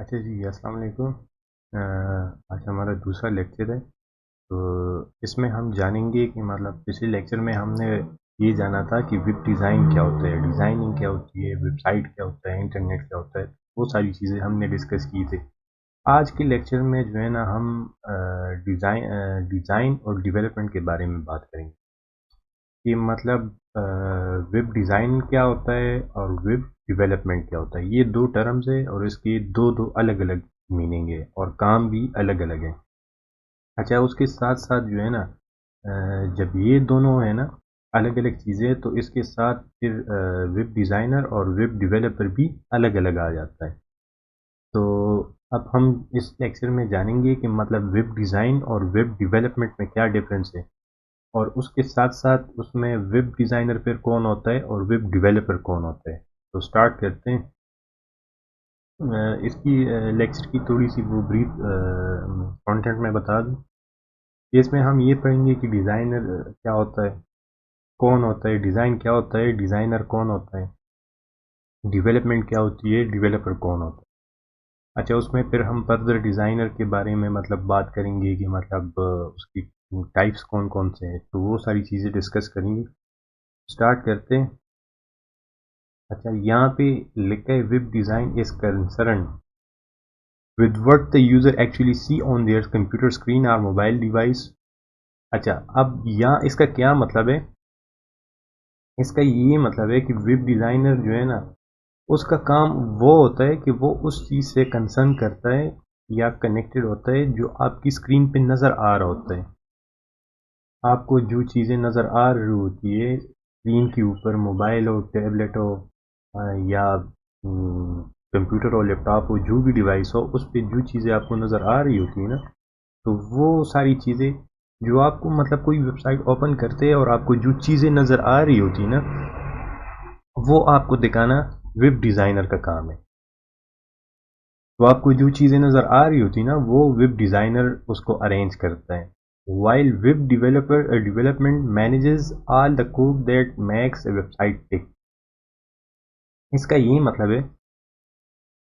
अच्छा जी, अस्सलाम वालेकुम। आज हमारा दूसरा लेक्चर है। तो इसमें हम जानेंगे कि मतलब पिछले लेक्चर में हमने ये जाना था कि वेब डिज़ाइन क्या होता है, डिज़ाइनिंग क्या होती है, वेबसाइट क्या होता है, इंटरनेट क्या होता है। वो सारी चीज़ें हमने डिस्कस की थी। आज के लेक्चर में जो है ना हम डिज़ाइन और डेवलपमेंट के बारे में बात करेंगे कि मतलब वेब डिज़ाइन क्या होता है और वेब डेवलपमेंट क्या होता है। ये दो टर्म्स है और इसकी दो दो अलग अलग मीनिंग है और काम भी अलग अलग है। अच्छा, उसके साथ साथ जो है ना जब ये दोनों है ना अलग अलग चीज़ें, तो इसके साथ फिर वेब डिज़ाइनर और वेब डेवलपर भी अलग अलग आ जाता है। तो अब हम इस लेक्चर में जानेंगे कि मतलब वेब डिज़ाइन और वेब डेवलपमेंट में क्या डिफरेंस है और उसके साथ साथ उसमें वेब डिज़ाइनर फिर कौन होता है और वेब डेवलपर कौन होता है। तो स्टार्ट करते हैं। इसकी लेक्चर की थोड़ी सी वो ब्रीफ कंटेंट मैं बता दूं। इसमें हम ये पढ़ेंगे कि डिज़ाइनर क्या होता है, कौन होता है, डिज़ाइन क्या होता है, डिज़ाइनर कौन होता है, डेवलपमेंट क्या होती है, डेवलपर कौन होता है। अच्छा, उसमें फिर हम फर्दर डिज़ाइनर के बारे में मतलब बात करेंगे कि मतलब उसकी टाइप्स कौन कौन से हैं, तो वो सारी चीज़ें डिस्कस करेंगे। स्टार्ट करते हैं। अच्छा, यहाँ पे लिखा है web design is concern with what the user actually see on their computer screen or mobile device। अच्छा, अब यहाँ इसका क्या मतलब है? इसका ये मतलब है कि वेब डिज़ाइनर जो है ना उसका काम वो होता है कि वो उस चीज़ से कंसर्न करता है या कनेक्टेड होता है जो आपकी स्क्रीन पे नज़र आ रहा होता है। आपको जो चीज़ें नज़र आ रही होती है स्क्रीन के ऊपर, मोबाइल हो, टैबलेट हो या कंप्यूटर हो, लैपटॉप हो, जो भी डिवाइस हो, उस पे जो चीज़ें आपको नज़र आ रही होती है ना, तो वो सारी चीज़ें जो आपको मतलब कोई वेबसाइट ओपन करते हैं और आपको जो चीज़ें नज़र आ रही होती है ना, वो आपको दिखाना वेब डिज़ाइनर का काम है। तो आपको जो चीज़ें नज़र आ रही होती है ना, वो वेब डिज़ाइनर उसको अरेंज करता है। While web developer development manages all the code that makes a website tick. इसका ये मतलब है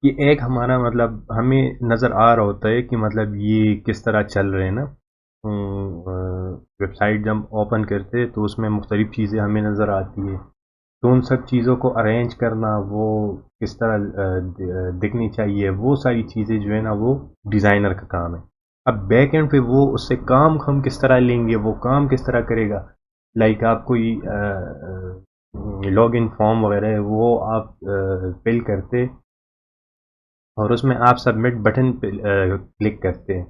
कि एक हमारा मतलब हमें नज़र आ रहा होता है कि मतलब ये किस तरह चल रहे हैं ना। वेबसाइट जब ओपन करते हैं तो उसमें मुख्तलिफ़ चीज़ें हमें नज़र आती है। तो उन सब चीज़ों को अरेंज करना, वो किस तरह दिखनी चाहिए, वो सारी चीज़ें जो है ना वो डिज़ाइनर का काम है। अब बैक एंड पे वो उससे काम हम किस तरह लेंगे, वो काम किस तरह करेगा। लाइक आप कोई लॉग इन फॉर्म वगैरह है वो आप फिल करते और उसमें आप सबमिट बटन पे क्लिक करते हैं।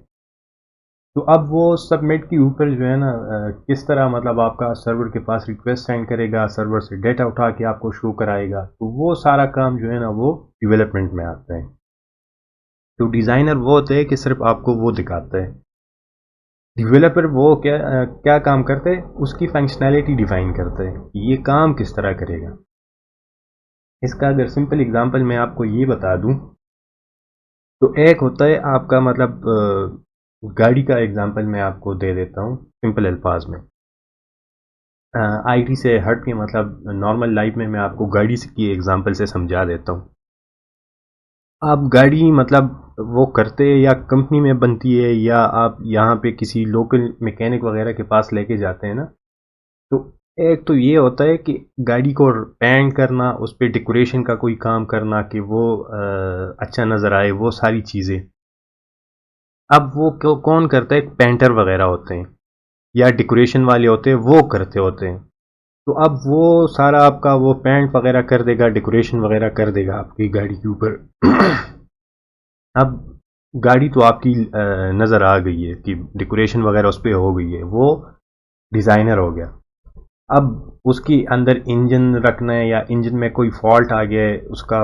तो अब वो सबमिट के ऊपर जो है ना किस तरह मतलब आपका सर्वर के पास रिक्वेस्ट सेंड करेगा, सर्वर से डेटा उठा के आपको शो कराएगा, तो वो सारा काम जो है ना वो डेवलपमेंट में आता है। तो डिज़ाइनर वो होता है कि सिर्फ आपको वो दिखाता है। डेवलपर वो क्या काम करता है, उसकी फंक्शनैलिटी डिफाइन करता है कि ये काम किस तरह करेगा। इसका अगर सिंपल एग्जांपल मैं आपको ये बता दूं, तो एक होता है आपका मतलब गाड़ी का एग्जांपल मैं आपको दे देता हूँ सिंपल अल्फाज में। आईटी से हट के मतलब नॉर्मल लाइफ में मैं आपको गाड़ी से की एग्जांपल से समझा देता हूँ। आप गाड़ी मतलब वो करते हैं या कंपनी में बनती है या आप यहाँ पे किसी लोकल मैकेनिक वगैरह के पास लेके जाते हैं ना, तो एक तो ये होता है कि गाड़ी को पेंट करना, उस पे डेकोरेशन का कोई काम करना कि वो अच्छा नज़र आए, वो सारी चीज़ें। अब वो कौन करता है, पेंटर वगैरह होते हैं या डेकोरेशन वाले होते हैं, वो करते होते हैं। तो अब वो सारा आपका वो पेंट वगैरह कर देगा, डेकोरेशन वगैरह कर देगा आपकी गाड़ी के ऊपर। अब गाड़ी तो आपकी नज़र आ गई है कि डेकोरेशन वगैरह उस पर हो गई है, वो डिज़ाइनर हो गया। अब उसकी अंदर इंजन रखना है या इंजन में कोई फॉल्ट आ गया है, उसका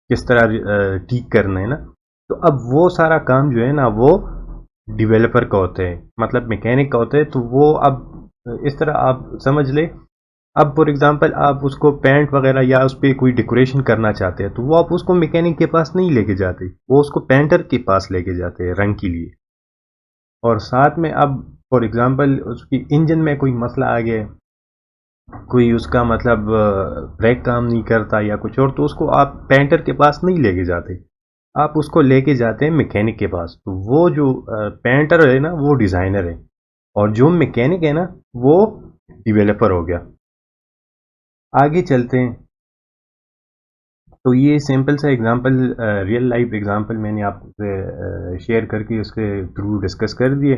किस तरह ठीक करना है ना, तो अब वो सारा काम जो है ना वो डेवलपर का होता है, मतलब मैकेनिक का होता है। तो वो अब इस तरह आप समझ ले। अब फॉर एग्जांपल आप उसको पेंट वगैरह या उस पर कोई डेकोरेशन करना चाहते हैं, तो वो आप उसको मैकेनिक के पास नहीं लेके जाते, वो उसको पेंटर के पास लेके जाते हैं रंग के लिए। और साथ में अब फॉर एग्जांपल उसकी इंजन में कोई मसला आ गया है, कोई उसका मतलब ब्रेक काम नहीं करता या कुछ और, तो उसको आप पेंटर के पास नहीं लेके जाते। आप उसको लेके जाते हैं मैकेनिक के पास, तो वो जो पेंटर है ना वो डिज़ाइनर है, और जो मैकेनिक है ना वो डेवलपर हो गया। आगे चलते हैं। तो ये सिंपल सा एग्जांपल, रियल लाइफ एग्जांपल मैंने आपसे शेयर करके उसके थ्रू डिस्कस कर दिए।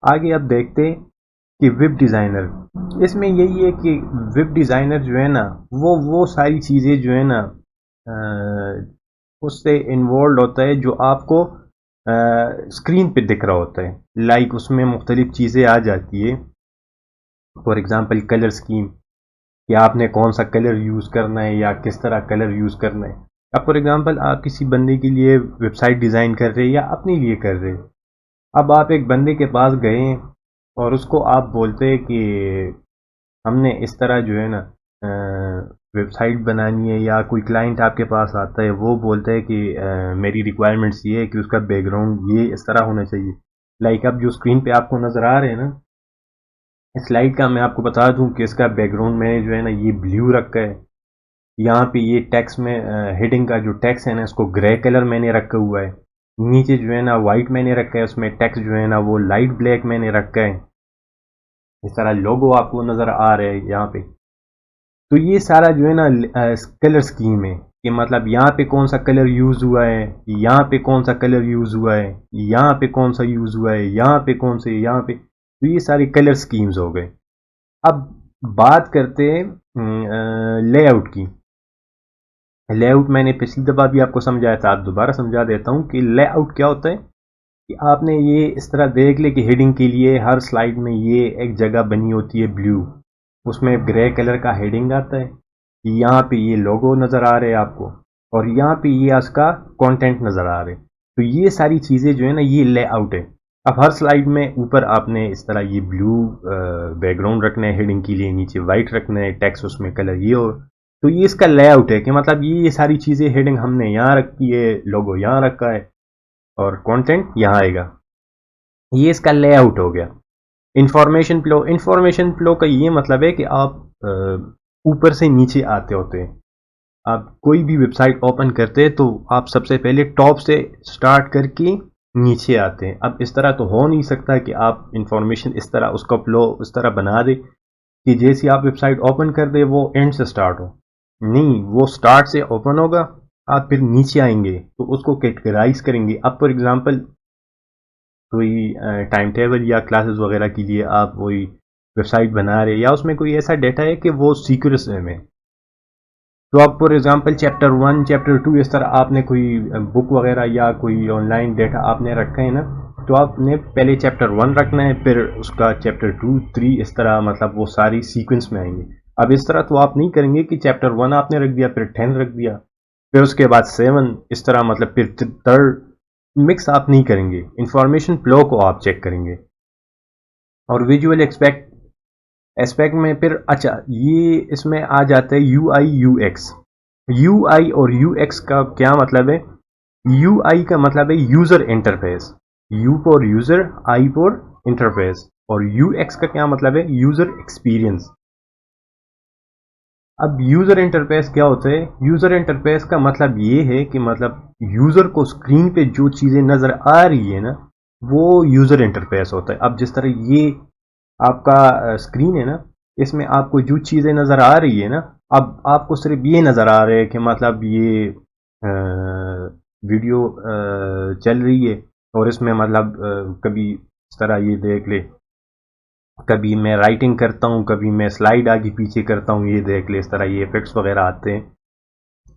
आगे आप देखते हैं कि वेब डिज़ाइनर, इसमें यही है कि वेब डिज़ाइनर जो है ना वो सारी चीज़ें जो है ना उससे इन्वॉल्व होता है जो आपको स्क्रीन पे दिख रहा होता है। लाइक उसमें मुख्तलिफ चीज़ें आ जाती है। फॉर एग्ज़ाम्पल कलर स्कीम, कि आपने कौन सा कलर यूज़ करना है या किस तरह कलर यूज़ करना है। अब फॉर एग्ज़ाम्पल आप किसी बंदे के लिए वेबसाइट डिज़ाइन कर रहे हैं या अपने लिए कर रहे हैं। अब आप एक बंदे के पास गए हैं और उसको आप बोलते हैं कि हमने इस तरह जो है ना वेबसाइट बनानी है, या कोई क्लाइंट आपके पास आता है वो बोलता है कि मेरी रिक्वायरमेंट्स ये है कि उसका बैकग्राउंड ये इस तरह होना चाहिए। लाइक अब जो स्क्रीन पे आपको नज़र आ रहे हैं ना इस स्लाइड का, मैं आपको बता दूं कि इसका बैकग्राउंड मैंने जो है ना ये ब्लू रखा है। यहाँ पे ये टेक्स्ट में हेडिंग का जो टेक्स्ट है ना इसको ग्रे कलर मैंने रखा हुआ है। नीचे जो है ना वाइट मैंने रखा है, उसमें टेक्स्ट जो है ना वो लाइट ब्लैक मैंने रखा है। इस तरह लोगो आपको नज़र आ रहा है यहाँ पे। तो ये सारा जो है ना कलर स्कीम है कि मतलब यहाँ पे कौन सा कलर यूज़ हुआ है, यहाँ पे कौन सा कलर यूज़ हुआ है, यहाँ पे कौन सा यूज़ हुआ है, यहाँ पे कौन से, यहाँ पे। तो ये सारी कलर स्कीम्स हो गए। अब बात करते हैं लेआउट की। लेआउट मैंने पिछली दफ़ा भी आपको समझाया था, आप दोबारा समझा देता हूँ कि लेआउट क्या होता है। कि आपने ये इस तरह देख ले कि हेडिंग के लिए हर स्लाइड में ये एक जगह बनी होती है ब्लू, उसमें ग्रे कलर का हेडिंग आता है। यहाँ पे ये लोगो नज़र आ रहे हैं आपको, और यहाँ पे ये उसका कंटेंट नज़र आ रहे हैं। तो ये सारी चीज़ें जो है ना ये लेआउट है। अब हर स्लाइड में ऊपर आपने इस तरह ये ब्लू बैकग्राउंड रखना है हेडिंग के लिए, नीचे वाइट रखना है, टेक्स्ट उसमें कलर ये हो। तो ये इसका लेआउट है कि मतलब ये सारी चीज़ें, हेडिंग हमने यहाँ रखी है, लोगो यहाँ रखा है, और कंटेंट यहाँ आएगा। ये इसका लेआउट हो गया। इंफॉर्मेशन फ्लो का ये मतलब है कि आप ऊपर से नीचे आते होते हैं। आप कोई भी वेबसाइट ओपन करते हैं तो आप सबसे पहले टॉप से स्टार्ट करके नीचे आते हैं। अब इस तरह तो हो नहीं सकता कि आप इंफॉर्मेशन इस तरह उसका फ्लो उस तरह बना दे कि जैसे आप वेबसाइट ओपन कर दे वो एंड से स्टार्ट हो। नहीं, वो स्टार्ट से ओपन होगा, आप फिर नीचे आएंगे तो उसको कैटेगराइज करेंगे। अब फॉर एग्जांपल कोई टाइम टेबल या क्लासेस वगैरह के लिए आप वही वेबसाइट बना रहे, या उसमें कोई ऐसा डेटा है कि वो सीक्रेट में। तो आप फॉर एग्जांपल चैप्टर 1 चैप्टर 2 इस तरह आपने कोई बुक वगैरह या कोई ऑनलाइन डेटा आपने रखा है ना, तो आपने पहले चैप्टर 1 रखना है, फिर उसका चैप्टर 2 3 इस तरह, मतलब वो सारी सीक्वेंस में आएंगे। अब इस तरह तो आप नहीं करेंगे कि चैप्टर 1 आपने रख दिया, फिर 10 रख दिया, फिर उसके बाद 7 इस तरह, मतलब फिर थर्ड मिक्स आप नहीं करेंगे। इंफॉर्मेशन फ्लो को आप चेक करेंगे। और विजुअल एस्पेक्ट में फिर अच्छा ये इसमें आ जाता है U I U X. U I और यू एक्स का क्या मतलब है? यू आई का मतलब है user interface, you for user, I for interface, और यू एक्स का क्या मतलब है? User experience. अब यूजर इंटरफेस क्या होता है? यूजर इंटरफेस का मतलब ये है कि मतलब यूजर को स्क्रीन पे जो चीजें नजर आ रही है ना वो यूजर इंटरफेस होता है। अब जिस तरह ये आपका स्क्रीन है ना, इसमें आपको जो चीज़ें नज़र आ रही है ना, अब आपको सिर्फ ये नज़र आ रहा है कि मतलब ये वीडियो चल रही है, और इसमें मतलब कभी इस तरह ये देख ले, कभी मैं राइटिंग करता हूँ, कभी मैं स्लाइड आगे पीछे करता हूँ, ये देख ले, इस तरह ये इफेक्ट्स वगैरह आते हैं।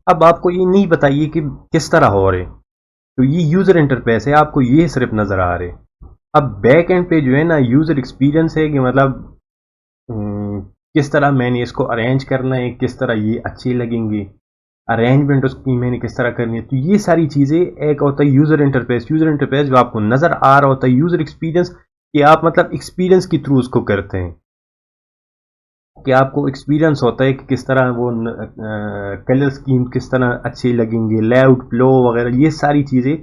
अब आपको ये नहीं बताइए कि किस तरह हो रहे, तो ये यूज़र इंटरफेस है, आपको ये सिर्फ नज़र आ रहे। अब बैक एंड पे जो है ना यूज़र एक्सपीरियंस है कि मतलब किस तरह मैंने इसको अरेंज करना है, किस तरह ये अच्छे लगेंगे, अरेंजमेंट उसकी मैंने किस तरह करनी है। तो ये सारी चीज़ें, एक होता है यूज़र इंटरफेस, यूज़र इंटरफेस जो आपको नज़र आ रहा होता है, यूज़र एक्सपीरियंस कि आप मतलब एक्सपीरियंस के थ्रू उसको करते हैं, कि आपको एक्सपीरियंस होता है कि किस तरह वो कलर स्कीम किस तरह अच्छे लगेंगे, लेआउट फ्लो वगैरह, ये सारी चीज़ें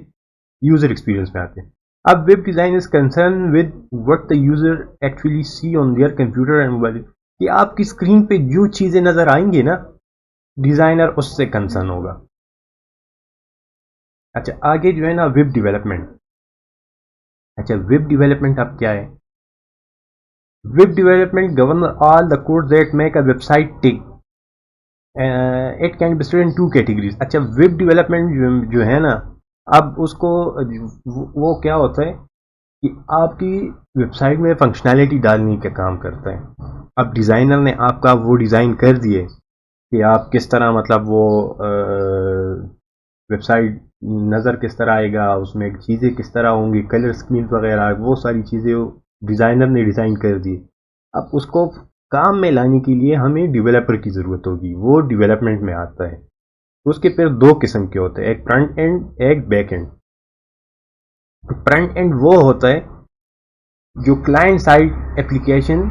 यूज़र एक्सपीरियंस में आते हैं। अब web design is concern with what the user actually see on their computer and mobile, कि आपकी स्क्रीन पे जो चीज़ें नज़र आएंगी ना, डिज़ाइनर उससे कंसर्न होगा। अच्छा, आगे जो है ना वेब डेवलपमेंट। अच्छा, वेब डेवलपमेंट अब क्या है? Web development govern all the code that make a website tick. It can be split in two categories. अच्छा, वेब डेवलपमेंट जो है ना, अब उसको वो क्या होता है कि आपकी वेबसाइट में फंक्शनैलिटी डालने का काम करता है। अब डिज़ाइनर ने आपका वो डिज़ाइन कर दिए कि आप किस तरह मतलब वो वेबसाइट नज़र किस तरह आएगा, उसमें चीज़ें किस तरह होंगी, कलर स्कीम वगैरह, वो सारी चीज़ें डिज़ाइनर ने डिज़ाइन कर दी। अब उसको काम में लाने के लिए हमें डेवलपर की ज़रूरत होगी, वो डेवलपमेंट में आता है। उसके फिर दो किस्म के होते हैं, एक फ्रंट एंड एक बैक एंड। फ्रंट एंड वो होता है जो क्लाइंट साइड एप्लीकेशन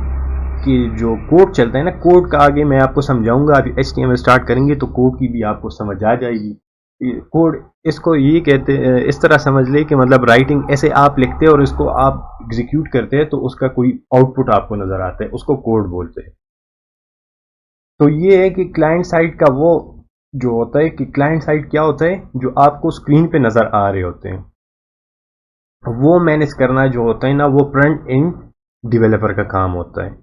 की जो कोड चलता है ना, कोड का आगे मैं आपको समझाऊंगा। अभी HTML स्टार्ट करेंगे तो कोड की भी आपको समझ आ जाएगी। कोड इसको ये कहते हैं, इस तरह समझ ले कि मतलब राइटिंग ऐसे आप लिखते हैं और इसको आप एग्जीक्यूट करते हैं तो उसका कोई आउटपुट आपको नजर आता है, उसको कोड बोलते हैं। तो ये है कि क्लाइंट साइड का वो जो होता है कि क्लाइंट साइड क्या होता है, जो आपको स्क्रीन पे नजर आ रहे होते हैं, वो मैनेज करना जो होता है ना, वो फ्रंट एंड डेवलपर का काम होता है।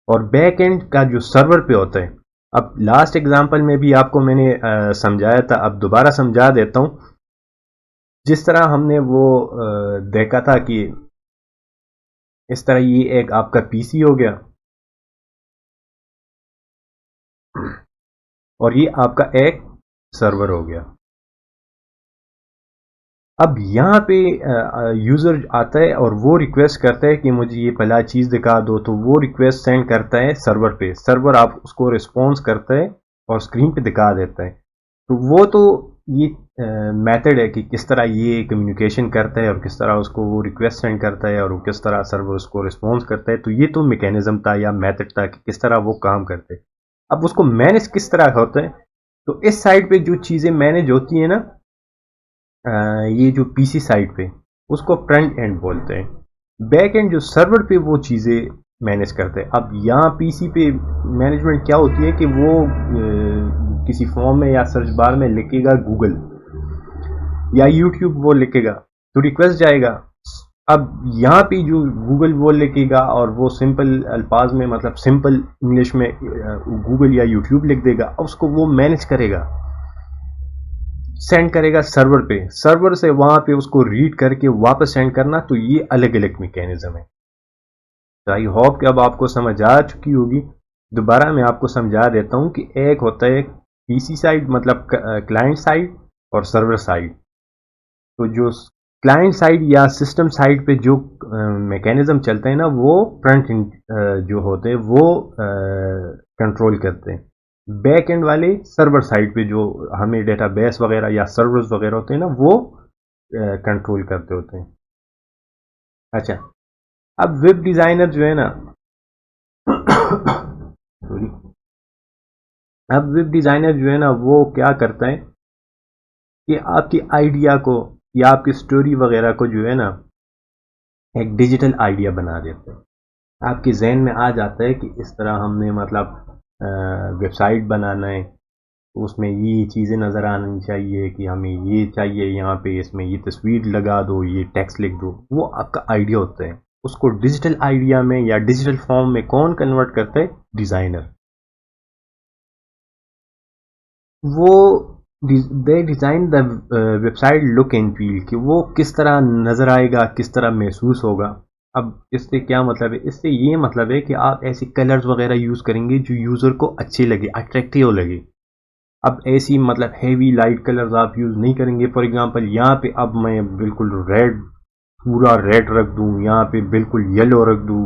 और बैक एंड का जो सर्वर पे होता है, अब लास्ट एग्जांपल में भी आपको मैंने समझाया था, अब दोबारा समझा देता हूँ। जिस तरह हमने वो देखा था कि इस तरह ये एक आपका पीसी हो गया और ये आपका एक सर्वर हो गया। अब यहाँ पे यूज़र आता है और वो रिक्वेस्ट करता है कि मुझे ये पहला चीज़ दिखा दो, तो वो रिक्वेस्ट सेंड करता है सर्वर पे, सर्वर आप उसको रिस्पॉन्स करता है और स्क्रीन पे दिखा देता है। तो वो तो ये मेथड है कि किस तरह ये कम्युनिकेशन करता है और किस तरह उसको वो रिक्वेस्ट सेंड करता है और वो किस तरह सर्वर उसको रिस्पॉन्स करता है। तो ये तो मैकेनिज्म था या मेथड था कि किस तरह वो काम करते हैं। अब उसको मैनेज किस तरह होता है, तो इस साइड पे जो चीज़ें मैनेज होती है ना, ये जो पीसी साइड पे, उसको फ्रंट एंड बोलते हैं। बैक एंड जो सर्वर पे वो चीज़ें मैनेज करते हैं। अब यहाँ पीसी पे मैनेजमेंट क्या होती है कि वो किसी फॉर्म में या सर्च बार में लिखेगा गूगल या यूट्यूब, वो लिखेगा तो रिक्वेस्ट जाएगा। अब यहाँ पे जो गूगल वो लिखेगा और वो सिंपल अल्फाज में, मतलब सिंपल इंग्लिश में गूगल या यूट्यूब लिख देगा, अब उसको वो मैनेज करेगा, सेंड करेगा सर्वर पे, सर्वर से वहां पे उसको रीड करके वापस सेंड करना। तो ये अलग अलग मैकेनिज्म है। तो आई होप कि अब आपको समझ आ चुकी होगी। दोबारा मैं आपको समझा देता हूं कि एक होता है पीसी साइड, मतलब क्लाइंट साइड, और सर्वर साइड। तो जो क्लाइंट साइड या सिस्टम साइड पे जो मैकेनिज्म चलते हैं ना, वो फ्रंट जो होते हैं वो कंट्रोल करते हैं। बैक एंड वाले सर्वर साइड पे जो हमें डेटाबेस वगैरह या सर्वर्स वगैरह होते हैं ना, वो कंट्रोल करते होते हैं। अच्छा, अब वेब डिजाइनर जो है ना सॉरी, अब वेब डिजाइनर जो है ना वो क्या करता है कि आपकी आइडिया को या आपकी स्टोरी वगैरह को जो है ना, एक डिजिटल आइडिया बना देता है। आपके जहन में आ जाता है कि इस तरह हमने मतलब वेबसाइट बनाना है, तो उसमें ये चीज़ें नज़र आनी चाहिए कि हमें ये चाहिए, यहाँ पे इसमें ये तस्वीर लगा दो, ये टेक्स्ट लिख दो। वो आपका आइडिया होता है। उसको डिजिटल आइडिया में या डिजिटल फॉर्म में कौन कन्वर्ट करता है? डिज़ाइनर। वो दे design the website look and feel, कि वो किस तरह नज़र आएगा, किस तरह महसूस होगा। अब इससे क्या मतलब है? इससे ये मतलब है कि आप ऐसे कलर्स वगैरह यूज़ करेंगे जो यूज़र को अच्छे लगे, अट्रैक्टिव लगे। अब ऐसी मतलब हेवी लाइट कलर्स आप यूज़ नहीं करेंगे। फॉर एग्जांपल यहाँ पे अब मैं बिल्कुल रेड, पूरा रेड रख दूँ, यहाँ पे बिल्कुल येलो रख दूँ,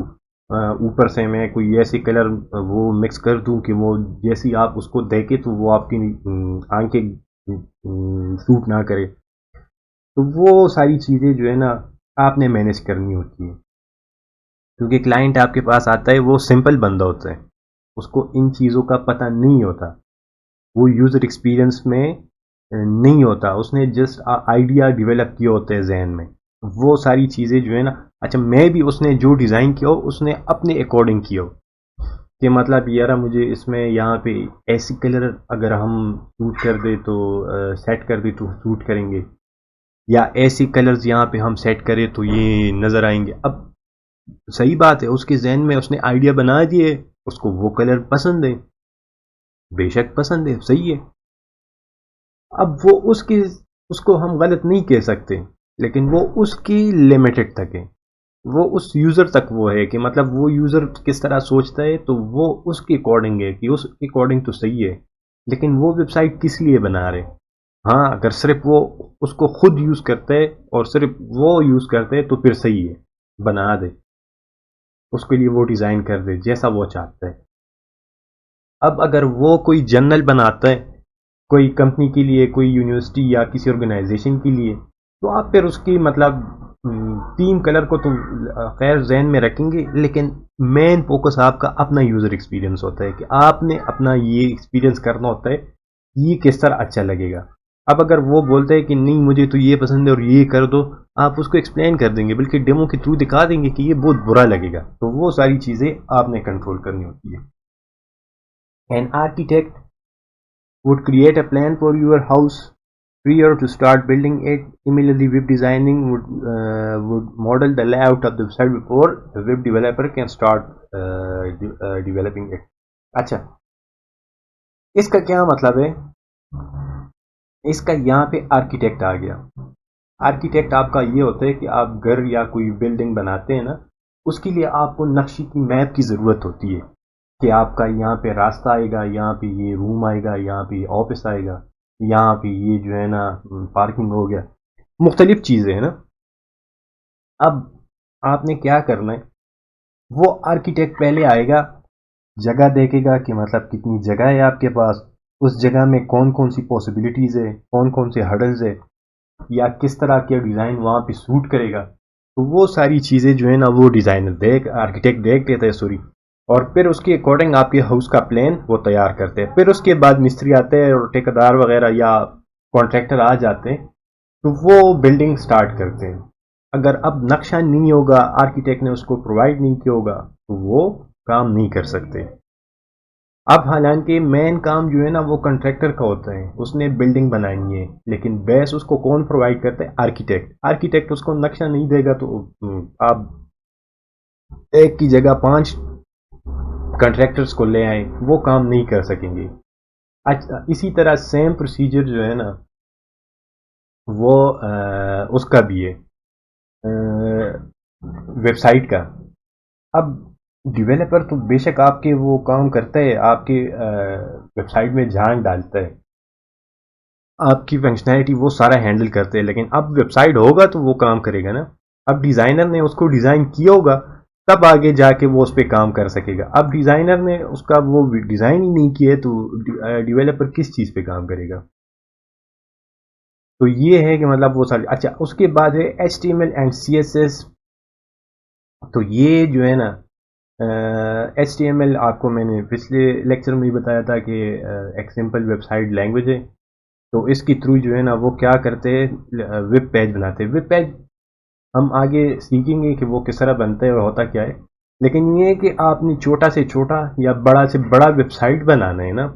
ऊपर से मैं कोई ऐसे कलर वो मिक्स कर दूँ कि वो जैसी आप उसको देखे तो वो आपकी आंखें सूट ना करे। तो वो सारी चीज़ें जो है ना, आपने मैनेज करनी होती है। क्योंकि क्लाइंट आपके पास आता है, वो सिंपल बंदा होता है, उसको इन चीज़ों का पता नहीं होता, वो यूज़र एक्सपीरियंस में नहीं होता, उसने जस्ट आइडिया डेवलप किया होता है जहन में। वो सारी चीज़ें जो है ना, अच्छा मैं भी उसने जो डिज़ाइन किया हो उसने अपने अकॉर्डिंग किया हो, कि मतलब यार मुझे इसमें यहाँ पे ऐसी कलर अगर हम सूट कर दे तो सेट कर दे तो सूट करेंगे। या ऐसे कलर्स यहाँ पे हम सेट करें तो ये नज़र आएंगे। अब सही बात है, उसके जहन में उसने आइडिया बना दिए, उसको वो कलर पसंद है, बेशक पसंद है, सही है। अब वो उसको हम गलत नहीं कह सकते, लेकिन वो उसकी लिमिटेड तक है, वो उस यूज़र तक वो है कि मतलब वो यूज़र किस तरह सोचता है तो वो उसके अकॉर्डिंग है कि उस अकॉर्डिंग तो सही है। लेकिन वो वेबसाइट किस लिए बना रहे, हाँ अगर सिर्फ वो उसको खुद यूज़ करते हैं और सिर्फ वो यूज़ करते हैं तो फिर सही है, बना दे, उसके लिए वो डिज़ाइन कर दे जैसा वो चाहता है। अब अगर वो कोई जर्नल बनाता है कोई कंपनी के लिए, कोई यूनिवर्सिटी या किसी ऑर्गेनाइजेशन के लिए, तो आप फिर उसकी मतलब तीन कलर को तो खैर जहन में रखेंगे, लेकिन मेन फोकस आपका अपना यूज़र एक्सपीरियंस होता है कि आपने अपना ये एक्सपीरियंस करना होता है, ये किस तरह अच्छा लगेगा। अब अगर वो बोलते हैं कि नहीं मुझे तो ये पसंद है और ये कर दो, आप उसको एक्सप्लेन कर देंगे, बल्कि डेमो के थ्रू दिखा देंगे कि ये बहुत बुरा लगेगा, तो वो सारी चीज़ें आपने कंट्रोल करनी होती है। An architect would create a plan for your house prior to start building it. Similarly, web designing would model the layout of the website before the web developer can start developing it. अच्छा, इसका क्या मतलब है? इसका यहाँ पे architect आ गया। Architect आपका ये होता है कि आप घर या कोई बिल्डिंग बनाते हैं ना, उसके लिए आपको नक्शे की मैप की ज़रूरत होती है कि आपका यहाँ पे रास्ता आएगा, यहाँ पे ये रूम आएगा, यहाँ पे ऑफिस आएगा, यहाँ पे ये जो है ना पार्किंग हो गया, मुख्तलिफ चीज़ें हैं ना। अब आपने क्या करना है, वो आर्किटेक्ट पहले आएगा, जगह देखेगा कि मतलब कितनी जगह है आपके पास, उस जगह में कौन कौन सी पॉसिबिलिटीज़ है, कौन कौन से हर्डल्स है, या किस तरह के डिज़ाइन वहाँ पे सूट करेगा। तो वो सारी चीज़ें जो है ना वो डिज़ाइनर आर्किटेक्ट देख लेता है, सॉरी, और फिर उसके अकॉर्डिंग आपके हाउस का प्लान वो तैयार करते हैं। फिर उसके बाद मिस्त्री आते हैं और ठेकेदार वगैरह या कॉन्ट्रैक्टर आ जाते हैं, तो वो बिल्डिंग स्टार्ट करते हैं। अगर अब नक्शा नहीं होगा, आर्किटेक्ट ने उसको प्रोवाइड नहीं किया होगा, तो वो काम नहीं कर सकते। अब हालांकि मेन काम जो है ना वो कॉन्ट्रैक्टर का होता है, उसने बिल्डिंग बनानी है, लेकिन बेस उसको कौन प्रोवाइड करता है? आर्किटेक्ट। आर्किटेक्ट उसको नक्शा नहीं देगा तो आप एक की जगह 5 कॉन्ट्रैक्टर्स को ले आए, वो काम नहीं कर सकेंगे। अच्छा, इसी तरह सेम प्रोसीजर जो है ना वो उसका भी है, वेबसाइट का। अब डेवलपर तो बेशक आपके वो काम करता है, आपके वेबसाइट में जान डालता है, आपकी फंक्शनैलिटी वो सारा हैंडल करते हैं, लेकिन अब वेबसाइट होगा तो वो काम करेगा ना। अब डिज़ाइनर ने उसको डिज़ाइन किया होगा, तब आगे जाके वो उस पर काम कर सकेगा। अब डिज़ाइनर ने उसका वो डिज़ाइन ही नहीं किया तो डेवलपर किस चीज़ पे काम करेगा? तो ये है कि मतलब वो सारी। अच्छा, उसके बाद है HTML एंड CSS। तो ये जो है ना HTML आपको मैंने पिछले लेक्चर में ही बताया था कि एक सिंपल वेबसाइट लैंग्वेज है। तो इसके थ्रू जो है ना वो क्या करते हैं, वेब पेज बनाते हैं। वेब पेज हम आगे सीखेंगे कि वो किस तरह बनता है और होता क्या है, लेकिन ये है कि आपने छोटा से छोटा या बड़ा से बड़ा वेबसाइट बनाना है ना,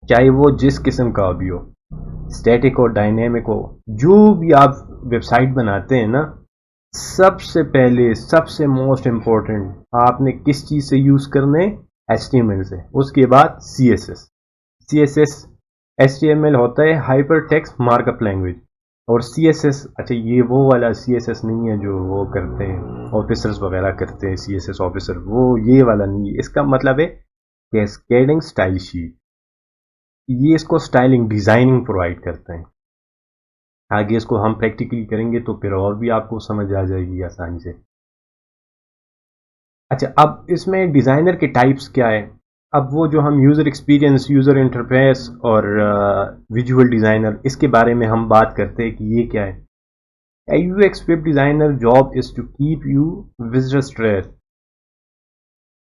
चाहे वो जिस किस्म का भी हो, स्टैटिक हो डायनेमिक हो, जो भी आप वेबसाइट बनाते हैं ना, सबसे पहले सबसे मोस्ट इम्पोर्टेंट आपने किस चीज़ से यूज़ करना है? HTML से। उसके बाद CSS। HTML होता है हाइपर टेक्स्ट मार्कअप लैंग्वेज, और CSS, अच्छा ये वो वाला CSS नहीं है जो वो करते हैं ऑफिसर्स वगैरह करते हैं, CSS ऑफिसर, वो ये वाला नहीं है। इसका मतलब है कैस्केडिंग स्टाइल शीट, ये इसको स्टाइलिंग डिज़ाइनिंग प्रोवाइड करते हैं। आगे इसको हम प्रैक्टिकली करेंगे तो फिर और भी आपको समझ आ जाएगी आसानी से। अच्छा, अब इसमें डिज़ाइनर के टाइप्स क्या है? अब वो जो हम यूज़र एक्सपीरियंस, यूज़र इंटरफेस और विजुअल डिज़ाइनर, इसके बारे में हम बात करते हैं कि ये क्या है। A UX web designer job is to keep you visitors stressed.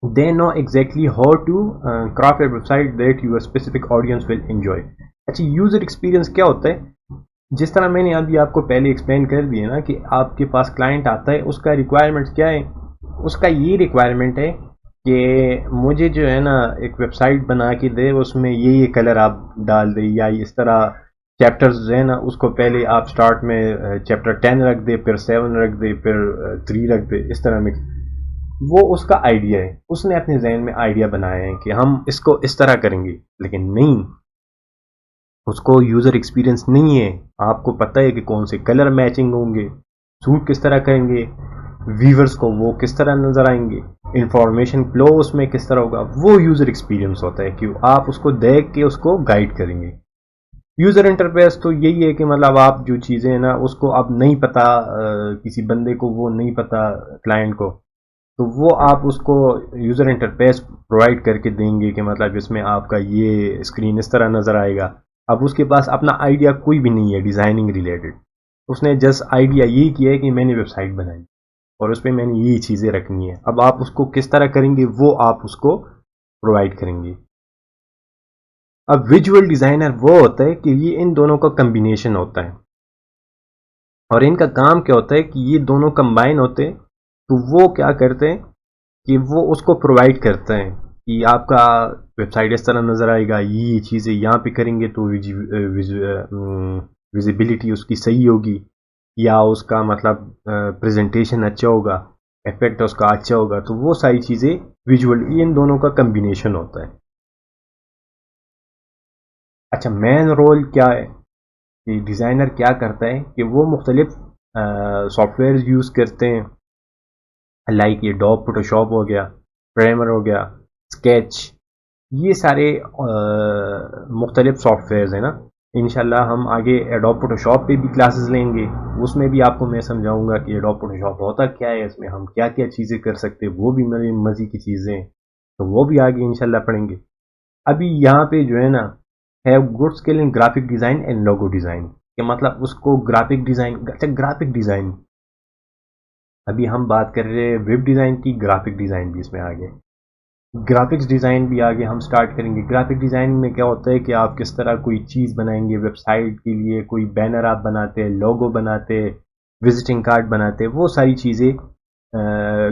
They know exactly how to craft a website that your specific audience will enjoy. अच्छा, यूज़र एक्सपीरियंस क्या होता है? जिस तरह मैंने अभी आपको पहले एक्सप्लेन कर दिया ना कि आपके पास क्लाइंट आता है, उसका रिक्वायरमेंट्स क्या है? उसका ये रिक्वायरमेंट है कि मुझे जो है ना एक वेबसाइट बना के दे, उसमें ये कलर आप डाल दें, या इस तरह चैप्टर्स जो है ना उसको पहले आप स्टार्ट में चैप्टर 10 रख दे, फिर 7 रख दे, फिर 3 रख दे, इस तरह में। वो उसका आइडिया है, उसने अपने जहन में आइडिया बनाया है कि हम इसको इस तरह करेंगे, लेकिन नहीं, उसको यूज़र एक्सपीरियंस नहीं है। आपको पता है कि कौन से कलर मैचिंग होंगे, सूट किस तरह करेंगे, व्यूवर्स को वो किस तरह नज़र आएंगे, इंफॉर्मेशन फ्लो उसमें किस तरह होगा, वो यूज़र एक्सपीरियंस होता है कि आप उसको देख के उसको गाइड करेंगे। यूज़र इंटरफेस तो यही है कि मतलब आप जो चीज़ें हैं ना उसको अब नहीं पता, किसी बंदे को वो नहीं पता, क्लाइंट को, तो वो आप उसको यूज़र इंटरफेस प्रोवाइड करके देंगे कि मतलब इसमें आपका ये स्क्रीन इस तरह नज़र आएगा। अब उसके पास अपना आइडिया कोई भी नहीं है डिज़ाइनिंग रिलेटेड, उसने जस्ट आइडिया यही किया है कि मैंने वेबसाइट बनाई और उस पर मैंने ये चीज़ें रखनी है। अब आप उसको किस तरह करेंगे वो आप उसको प्रोवाइड करेंगे। अब विजुअल डिज़ाइनर वो होता है कि ये इन दोनों का कम्बिनेशन होता है, और इनका काम क्या होता है कि ये दोनों कंबाइन होते हैं, तो वो क्या करते हैं कि वो उसको प्रोवाइड करते हैं कि आपका वेबसाइट इस तरह नज़र आएगा, ये चीज़ें यहाँ पे करेंगे तो विजिबिलिटी उसकी सही होगी, या उसका मतलब प्रेजेंटेशन अच्छा होगा, इफेक्ट उसका अच्छा होगा, तो वो सारी चीज़ें विजुअल इन दोनों का कम्बिनेशन होता है। अच्छा, मेन रोल क्या है कि डिज़ाइनर क्या करता है कि वो मुख्तलिफ सॉफ्टवेयर यूज़ करते हैं, लाइक ये डॉप फोटोशॉप हो गया, प्रेमर हो गया, स्केच, ये सारे मुख्तलिफ सॉफ्टवेयर हैं ना। इंशाल्लाह हम आगे एडोब फोटोशॉप पे भी क्लासेस लेंगे, उसमें भी आपको मैं समझाऊंगा कि एडोब फोटोशॉप होता क्या है, इसमें हम क्या क्या चीज़ें कर सकते हैं, वो भी मेरी मज़े की चीज़ें हैं, तो वो भी आगे इंशाल्लाह पढ़ेंगे। अभी यहाँ पे जो है ना, have good skill in graphic design and logo design, कि मतलब उसको ग्राफिक डिज़ाइन, अच्छा ग्राफिक डिज़ाइन, अभी हम बात कर रहे हैं वेब डिज़ाइन की, ग्राफिक डिज़ाइन भी इसमें आ गए, ग्राफिक्स डिज़ाइन भी आगे हम स्टार्ट करेंगे। ग्राफिक डिज़ाइन में क्या होता है कि आप किस तरह कोई चीज़ बनाएंगे वेबसाइट के लिए, कोई बैनर आप बनाते हैं, लोगो बनाते हैं, विजिटिंग कार्ड बनाते हैं, वो सारी चीज़ें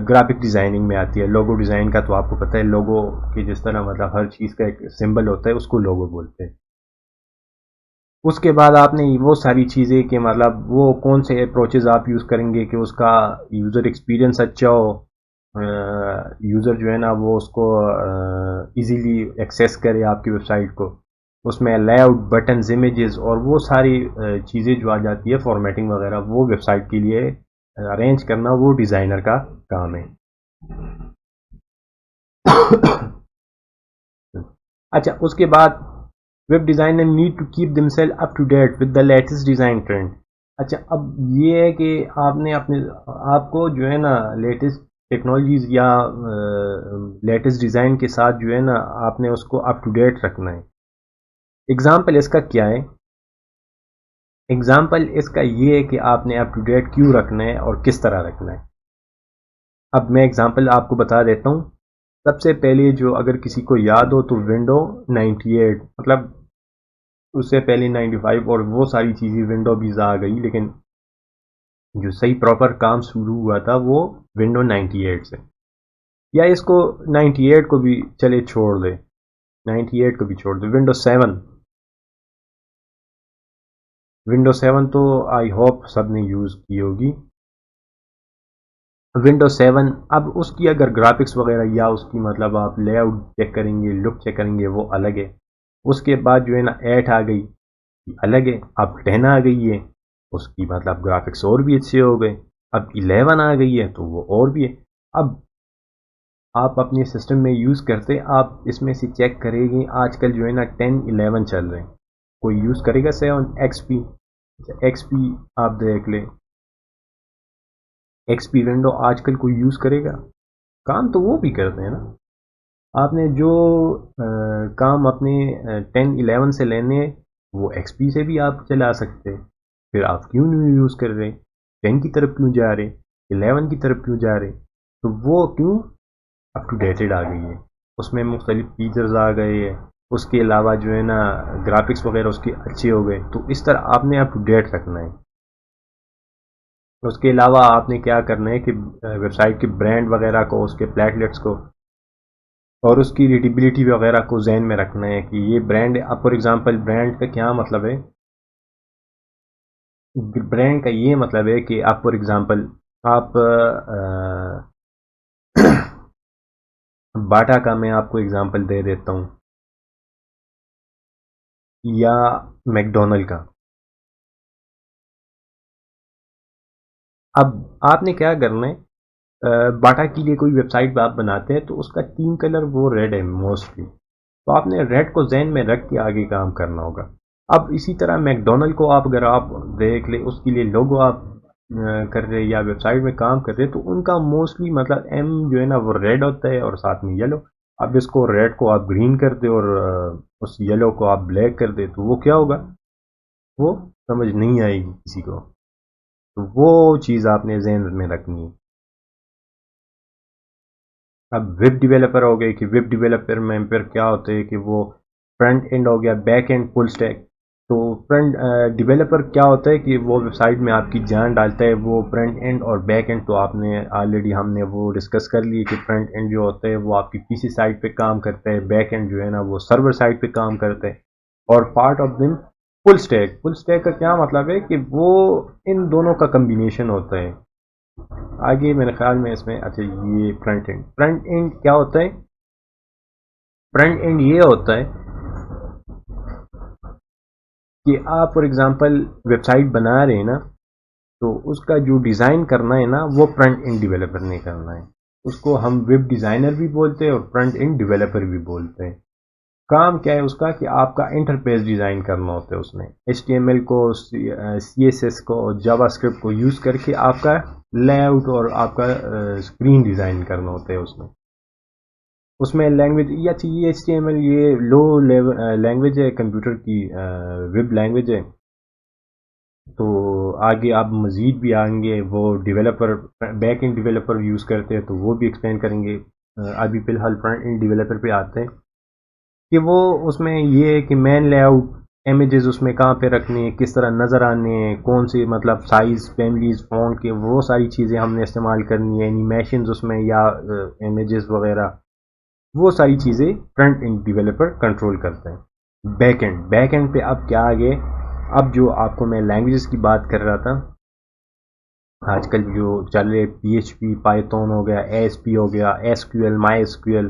ग्राफिक डिज़ाइनिंग में आती है। लोगो डिज़ाइन का तो आपको पता है, लोगो के जिस तरह मतलब हर चीज़ का एक सिंबल होता है, उसको लोगो बोलते हैं। उसके बाद आपने वो सारी चीज़ें कि मतलब वो कौन से अप्रोचेस आप यूज़ करेंगे कि उसका यूज़र एक्सपीरियंस अच्छा हो, यूज़र जो है ना वो उसको इजीली एक्सेस करे आपकी वेबसाइट को, उसमें लेआउट, बटन्स, इमेजेस और वो सारी चीज़ें जो आ जाती है, फॉर्मेटिंग वगैरह, वो वेबसाइट के लिए अरेंज करना वो डिज़ाइनर का काम है। अच्छा, उसके बाद web designer need to keep themselves up to date with the latest design trend. अच्छा, अब ये है कि आपने अपने आपको जो है ना लेटेस्ट टेक्नोलॉजीज़ या लेटेस्ट डिज़ाइन के साथ जो है ना आपने उसको अप टू डेट रखना है। एग्ज़ाम्पल इसका क्या है? एग्ज़ाम्पल इसका ये है कि आपने अप टू डेट क्यों रखना है और किस तरह रखना है। अब मैं एग्ज़ाम्पल आपको बता देता हूँ। सबसे पहले जो अगर किसी को याद हो तो विंडो 98, मतलब उससे पहले 95 और वो सारी चीज़ें विंडो भी आ गई, लेकिन जो सही प्रॉपर काम शुरू हुआ था वो विंडो 98 से, या इसको 98 को भी चले छोड़ दे, 98 को भी छोड़ दे, विंडो 7, विंडो 7 तो आई होप सब ने यूज़ की होगी। विंडो 7, अब उसकी अगर ग्राफिक्स वगैरह या उसकी मतलब आप लेआउट चेक करेंगे, लुक चेक करेंगे, वो अलग है। उसके बाद जो है ना 8 आ गई, अलग है। अब 10 आ गई है, उसकी मतलब ग्राफिक्स और भी अच्छे हो गए। अब 11 आ गई है तो वो और भी है। अब आप अपने सिस्टम में यूज़ करते, आप इसमें से चेक करेंगे, आजकल जो है ना 10, 11 चल रहे हैं, कोई यूज़ करेगा 7 एक्सपी, एक्सपी आप देख लें, एक्सपी विंडो आजकल कोई यूज़ करेगा? काम तो वो भी करते हैं ना। आपने जो काम अपने 10, 11 से लेने, वो एक्सपी से भी आप चला सकते हैं। फिर आप क्यों नहीं यूज़ कर रहे, 10 की तरफ क्यों जा रहे, 11 की तरफ क्यों जा रहे? तो वो क्यों अप टू डेटेड आ गई है, उसमें मुख्तलिफ फीचर्स आ गए हैं, उसके अलावा जो है ना ग्राफिक्स वगैरह उसके अच्छे हो गए, तो इस तरह आपने अप टू डेट रखना है। उसके अलावा आपने क्या करना है कि वेबसाइट के ब्रांड वगैरह को, उसके प्लेटलेट्स को और उसकी रीडेबिलिटी वगैरह को जहन में रखना है कि ये ब्रांड, अब फॉर एग्जांपल ब्रांड का क्या मतलब है ब्रांड का ये मतलब है कि आप फॉर एग्ज़ाम्पल आप बाटा का मैं आपको एग्ज़ाम्पल दे देता हूँ या मैकडॉनल्ड का। अब आपने क्या करना है, बाटा के लिए कोई वेबसाइट आप बनाते हैं तो उसका थीम कलर वो रेड है मोस्टली, तो आपने रेड को जहन में रख के आगे काम करना होगा। अब इसी तरह मैकडॉनल्ड को आप अगर आप देख ले, उसके लिए लोगो आप कर रहे या वेबसाइट में काम कर रहे तो उनका मोस्टली मतलब एम जो है ना वो रेड होता है और साथ में येलो। अब इसको रेड को आप ग्रीन कर दे और उस येलो को आप ब्लैक कर दे तो वो क्या होगा, वो समझ नहीं आएगी किसी को। तो वो चीज़ आपने जहन में रखनी है। अब वेब डेवलपर हो गए कि वेब डेवलपर में फिर क्या होता है कि वो फ्रंट एंड हो गया, बैक एंड, फुल स्टैक। तो फ्रंट डेवलपर क्या होता है कि वो वेबसाइट में आपकी जान डालता है। वो फ्रंट एंड और बैक एंड तो आपने ऑलरेडी हमने वो डिस्कस कर लिए कि फ्रंट एंड जो होता है वो आपकी पीसी साइट पे काम करता है, बैक एंड जो है ना वो सर्वर साइट पे काम करता है। और पार्ट ऑफ दिन फुल स्टैक, फुल स्टैक का क्या मतलब है कि वो इन दोनों का कम्बिनेशन होता है। आगे मेरे ख्याल में इसमें अच्छा ये फ्रंट एंड क्या होता है, फ्रंट एंड ये होता है कि आप फॉर एग्जांपल वेबसाइट बना रहे हैं ना, तो उसका जो डिज़ाइन करना है ना वो फ्रंट एंड डेवलपर ने करना है। उसको हम वेब डिज़ाइनर भी बोलते हैं और फ्रंट एंड डेवलपर भी बोलते हैं। काम क्या है उसका कि आपका इंटरफेस डिज़ाइन करना होता है उसमें, HTML को, CSS को, जावास्क्रिप्ट को यूज़ करके आपका लेआउट और आपका स्क्रीन डिज़ाइन करना होता है उसमें। उसमें लैंग्वेज या चाहिए HTML, ये लो लेवल लैंग्वेज है, कंप्यूटर की वेब लैंग्वेज है। तो आगे आप मज़ीद भी आएंगे, वो developer back end developer use करते हैं तो वो भी एक्सप्लेन करेंगे। अभी फ़िलहाल फ्रंट एंड डेवलपर पे आते हैं कि वो उसमें ये है कि मेन लेआउट, इमेजेस उसमें कहाँ पे रखनी है, किस तरह नज़र आने हैं, कौन सी मतलब साइज़, फैमिलीज़, फ़ॉन्ट के वो सारी चीज़ें हमने इस्तेमाल करनी है, एनिमेशंस उसमें या इमेजेस वगैरह, वो सारी चीज़ें फ्रंट एंड डेवलपर कंट्रोल करता है। बैक एंड पे अब क्या आ गए, अब जो आपको मैं लैंग्वेजेस की बात कर रहा था, आजकल जो चल रहे PHP, पाइथन हो गया, ASP हो गया, SQL, MySQL।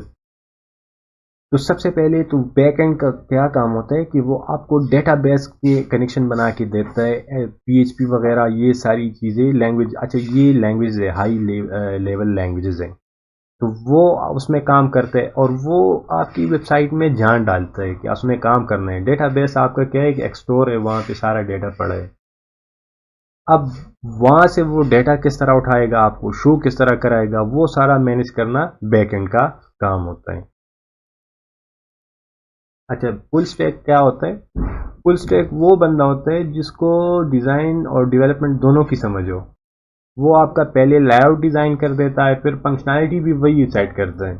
तो सबसे पहले तो बैक एंड का क्या काम होता है कि वो आपको डेटाबेस के कनेक्शन बना के देता है। PHP वगैरह ये सारी चीज़ें लैंग्वेज, अच्छा ये लैंग्वेज है, हाई लेवल लैंग्वेजेस हैं, तो वो उसमें काम करता है और वो आपकी वेबसाइट में जान डालता है कि उसमें काम करना है। डेटाबेस आपका क्या है कि एक स्टोर है, वहाँ पे सारा डेटा पड़ा है। अब वहाँ से वो डेटा किस तरह उठाएगा, आपको शो किस तरह कराएगा, वो सारा मैनेज करना बैकएंड का काम होता है। अच्छा फुल स्टैक क्या होता है, फुल स्टैक वो बंदा होता है जिसको डिज़ाइन और डेवलपमेंट दोनों की समझ हो। वो आपका पहले लेआउट डिज़ाइन कर देता है, फिर फंक्शनैलिटी भी वही सेट करता है।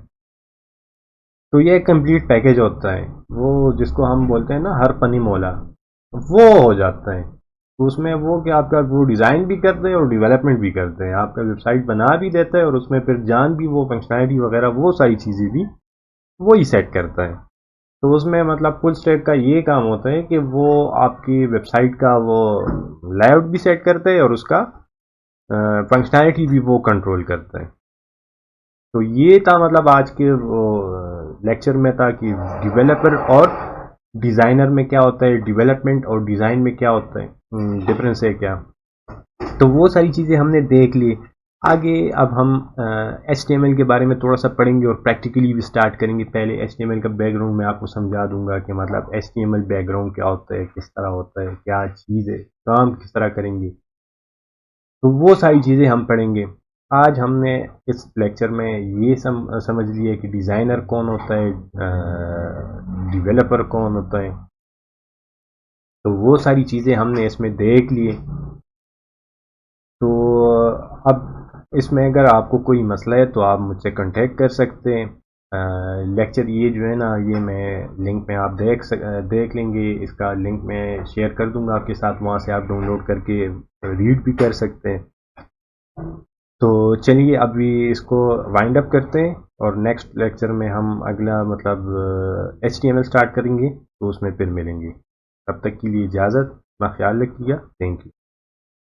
तो ये एक कंप्लीट पैकेज होता है, वो जिसको हम बोलते हैं ना हर पनी मोला, वो हो जाता है। तो उसमें वो कि आपका वो डिज़ाइन भी करते हैं और डेवलपमेंट भी करते हैं, आपका वेबसाइट बना भी देता है और उसमें फिर जान भी वो फंक्शनैलिटी वगैरह वो सारी चीज़ें भी वो ही सेट करता है। तो उसमें मतलब फुल स्टैक का ये काम होता है कि वो आपकी वेबसाइट का वो लेआउट भी सेट करता है और उसका फंक्शनैलिटी भी वो कंट्रोल करता है। तो ये था मतलब आज के वो लेक्चर में था कि डेवलपर और डिज़ाइनर में क्या होता है, डेवलपमेंट और डिज़ाइन में क्या होता है, डिफरेंस है क्या। तो वो सारी चीज़ें हमने देख ली। आगे अब हम HTML के बारे में थोड़ा सा पढ़ेंगे और प्रैक्टिकली भी स्टार्ट करेंगे। पहले HTML का बैकग्राउंड मैं आपको समझा दूंगा कि मतलब HTML बैकग्राउंड क्या होता है, किस तरह होता है, क्या चीज़ है, काम किस तरह करेंगे। तो वो सारी चीज़ें हम पढ़ेंगे। आज हमने इस लेक्चर में ये समझ लिया कि डिज़ाइनर कौन होता है, डेवलपर कौन होता है। तो वो सारी चीज़ें हमने इसमें देख लिए। तो अब इसमें अगर आपको कोई मसला है तो आप मुझसे कांटेक्ट कर सकते हैं। लेक्चर ये जो है ना ये मैं लिंक में आप देख लेंगे, इसका लिंक मैं शेयर कर दूंगा आपके साथ, वहाँ से आप डाउनलोड करके रीड भी कर सकते हैं। तो चलिए अभी इसको वाइंड अप करते हैं और नेक्स्ट लेक्चर में हम अगला मतलब HTML स्टार्ट करेंगे, तो उसमें फिर मिलेंगे। तब तक के लिए इजाज़त, अपना ख्याल रखिएगा। Thank you.